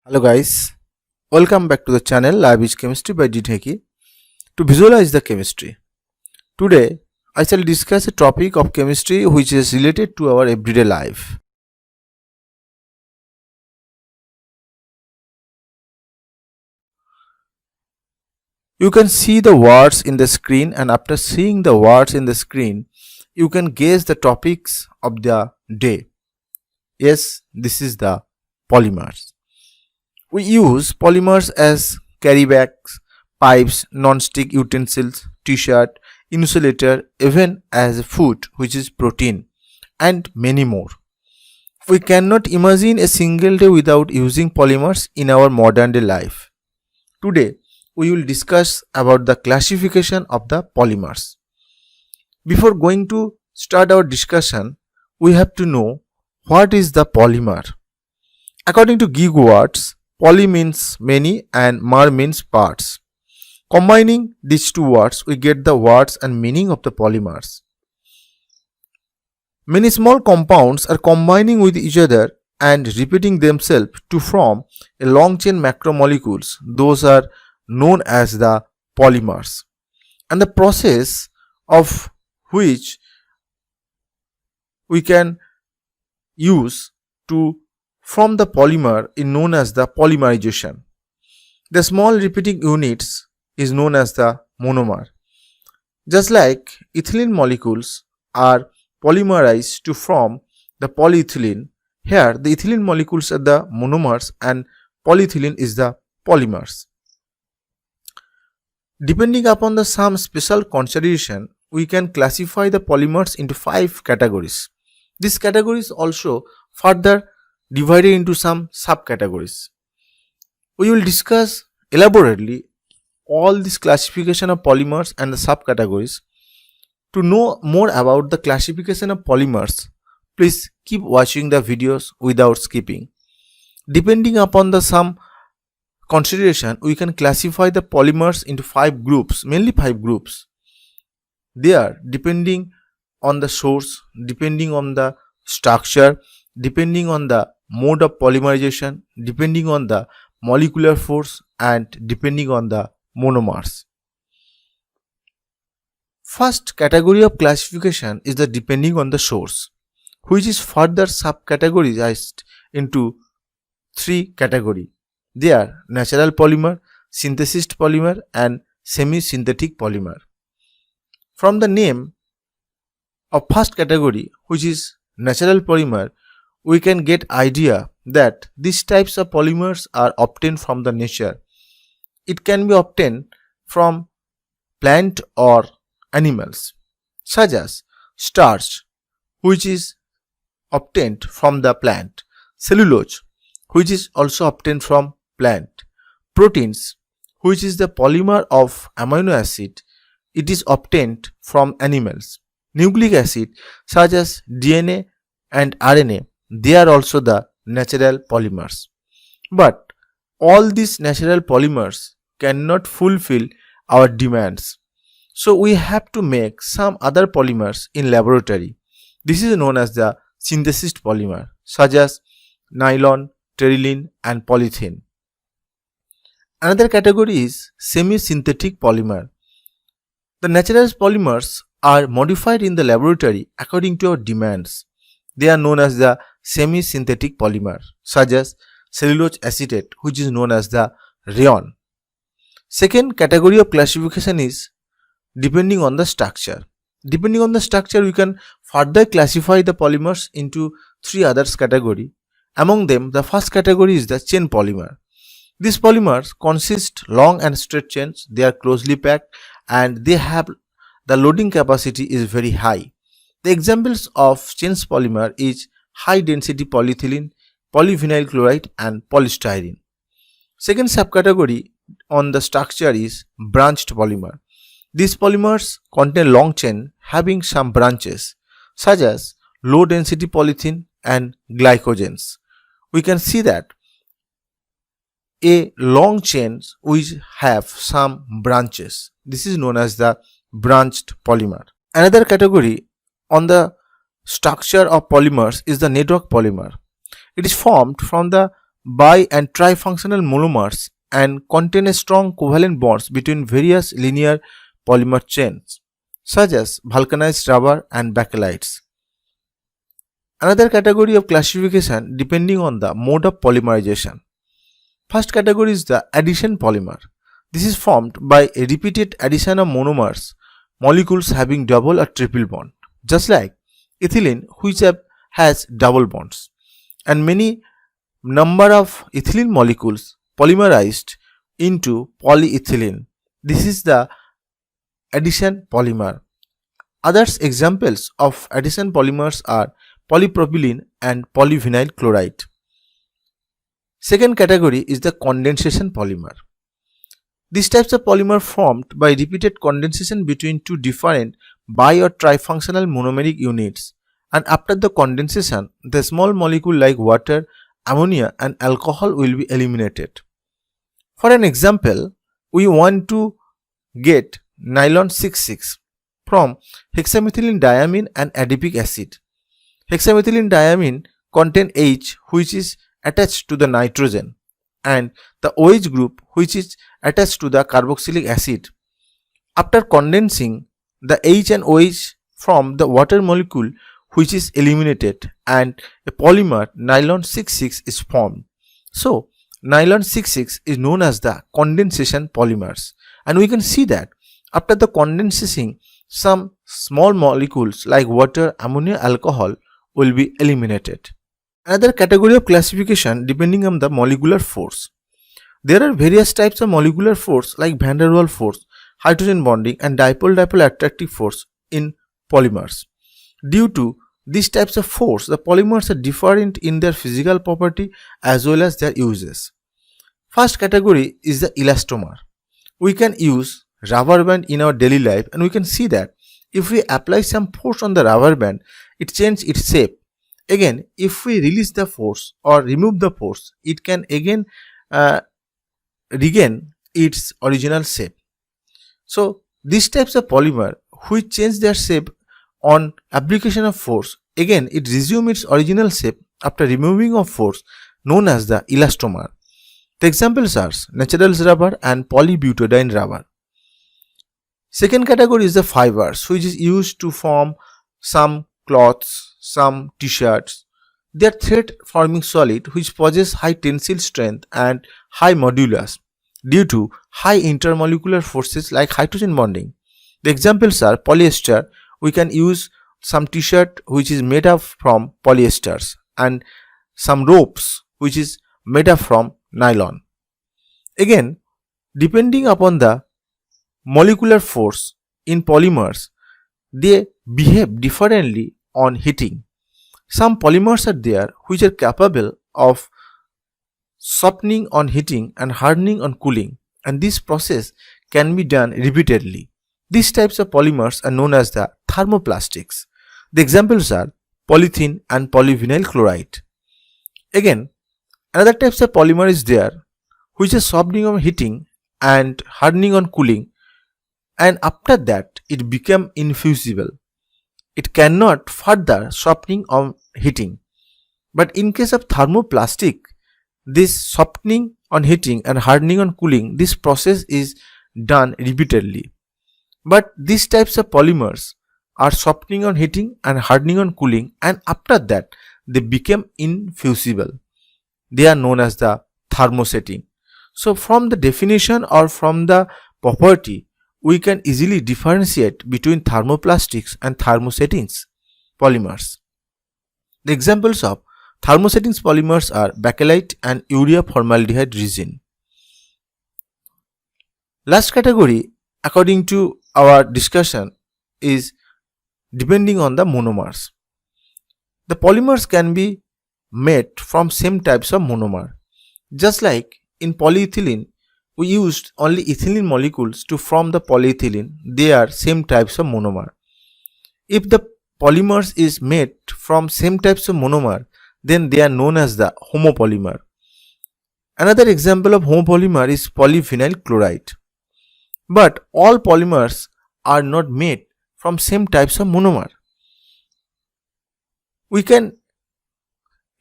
Hello guys, welcome back to the channel Lab is Chemistry by Ditheki. To visualize the chemistry, today I shall discuss a topic of chemistry which is related to our everyday life. You can see the words in the screen, and after seeing the words in the screen, you can guess the topics of the day. Yes, this is the polymers. We use polymers as carry bags, pipes, non-stick utensils, t-shirt, insulator, even as food which is protein, and many more. We cannot imagine a single day without using polymers in our modern day life. Today we will discuss about the classification of the polymers. Before going to start our discussion, we have to know what is the polymer. According to Geek words, poly means many and mer means parts. Combining these two words, we get the words and meaning of the polymers. Many small compounds are combining with each other and repeating themselves to form a long chain macromolecules. Those are known as the polymers. And the process of which we can use to form the polymer is known as the polymerization. The small repeating units is known as the monomer. Just like ethylene molecules are polymerized to form the polyethylene, here the ethylene molecules are the monomers and polyethylene is the polymers. Depending upon the some special consideration, we can classify the polymers into 5 categories. These categories also further divided into some subcategories. We will discuss elaborately all this classification of polymers and the subcategories. To know more about the classification of polymers, please keep watching the videos without skipping. Depending upon the some consideration, we can classify the polymers into 5 groups, mainly 5 groups. They are depending on the source, depending on the structure, depending on the mode of polymerization, depending on the molecular force, and depending on the monomers. First category of classification is the depending on the source, which is further subcategorized into 3 categories. They are natural polymer, synthesized polymer, and semi-synthetic polymer. From the name of first category, which is natural polymer, we can get idea that these types of polymers are obtained from the nature. It can be obtained from plant or animals, such as starch, which is obtained from the plant, cellulose, which is also obtained from plant, proteins, which is the polymer of amino acid, it is obtained from animals, nucleic acid such as DNA and RNA, they are also the natural polymers. But all these natural polymers cannot fulfill our demands. So we have to make some other polymers in laboratory. This is known as the synthesized polymer, such as nylon, terylene, and polythene. Another category is semi-synthetic polymer. The natural polymers are modified in the laboratory according to our demands. They are known as the semi-synthetic polymer, such as cellulose acetate, which is known as the rayon. Second category of classification is depending on the structure. Depending on the structure, we can further classify the polymers into 3 others category. Among them, the first category is the chain polymer. These polymers consist long and straight chains. They are closely packed and they have the loading capacity is very high. The examples of chains polymer is high density polyethylene, polyvinyl chloride, and polystyrene. Second subcategory on the structure is branched polymer. These polymers contain long chain having some branches, such as low density polythene and glycogens. We can see that a long chain which have some branches. This is known as the branched polymer. Another category on the structure of polymers is the network polymer. It is formed from the bi and trifunctional monomers and contain a strong covalent bonds between various linear polymer chains, such as vulcanized rubber and bakelite. Another category of classification depending on the mode of polymerization. First category is the addition polymer. This is formed by a repeated addition of monomers, molecules having double or triple bond, just like ethylene, which has double bonds, and many number of ethylene molecules polymerized into polyethylene. This is the addition polymer. Other examples of addition polymers are polypropylene and polyvinyl chloride. Second category is the condensation polymer. These types of polymer formed by repeated condensation between two different bi or trifunctional monomeric units, and after the condensation, the small molecule like water, ammonia and alcohol will be eliminated. For an example, we want to get nylon 6,6 from hexamethylene diamine and adipic acid. Hexamethylene diamine contain H, which is attached to the nitrogen, and the OH group, which is attached to the carboxylic acid. After condensing, the H and OH from the water molecule, which is eliminated, and a polymer nylon 6,6 is formed. So nylon 6,6 is known as the condensation polymers, and we can see that after the condensing, some small molecules like water, ammonia, alcohol will be eliminated. Another category of classification depending on the molecular force. There are various types of molecular force like van der Waals force, hydrogen bonding and dipole-dipole attractive force in polymers. Due to these types of force, the polymers are different in their physical property as well as their uses. First category is the elastomer. We can use rubber band in our daily life, and we can see that if we apply some force on the rubber band, it changes its shape. Again, if we release the force or remove the force, it can again regain its original shape. So these types of polymer which change their shape on application of force, again it resumes its original shape after removing of force, known as the elastomer. The examples are natural rubber and polybutadiene rubber. Second category is the fibers, which is used to form some cloths, some t-shirts. They are thread forming solid which possess high tensile strength and high modulus due to high intermolecular forces like hydrogen bonding. The examples are polyester. We can use some t-shirt which is made up from polyesters, and some ropes which is made up from nylon. Again, depending upon the molecular force in polymers, they behave differently on heating. Some polymers are there which are capable of softening on heating and hardening on cooling, and this process can be done repeatedly. These types of polymers are known as the thermoplastics. The examples are polythene and polyvinyl chloride. Again, another types of polymer is there which is softening on heating and hardening on cooling, and after that it become infusible. It cannot further softening on heating. But in case of thermoplastic, this softening on heating and hardening on cooling, this process is done repeatedly. But these types of polymers are softening on heating and hardening on cooling, and after that they become infusible. They are known as the thermosetting. So from the definition or from the property, we can easily differentiate between thermoplastics and thermosettings polymers. The examples of thermosettings polymers are bakelite and urea formaldehyde resin. Last category, according to our discussion, is depending on the monomers. The polymers can be made from same types of monomer. Just like in polyethylene, we used only ethylene molecules to form the polyethylene. They are same types of monomer. If the polymers is made from same types of monomer, then they are known as the homopolymer. Another example of homopolymer is polyvinyl chloride. But all polymers are not made from same types of monomer. We can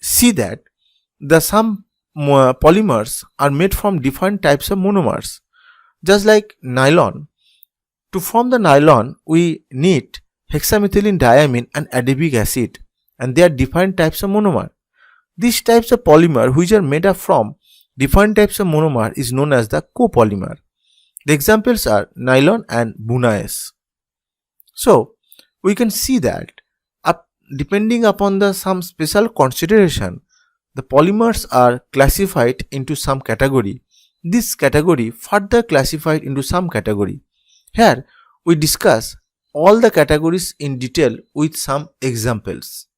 see that some polymers are made from different types of monomers. Just like nylon, to form the nylon, we need hexamethylene diamine and adipic acid, and there are different types of monomer. These types of polymer, which are made up from different types of monomer, is known as the copolymer. The examples are nylon and Bunaes. So we can see that depending upon some special consideration, the polymers are classified into some category. This category further classified into some category. Here we discuss all the categories in detail with some examples.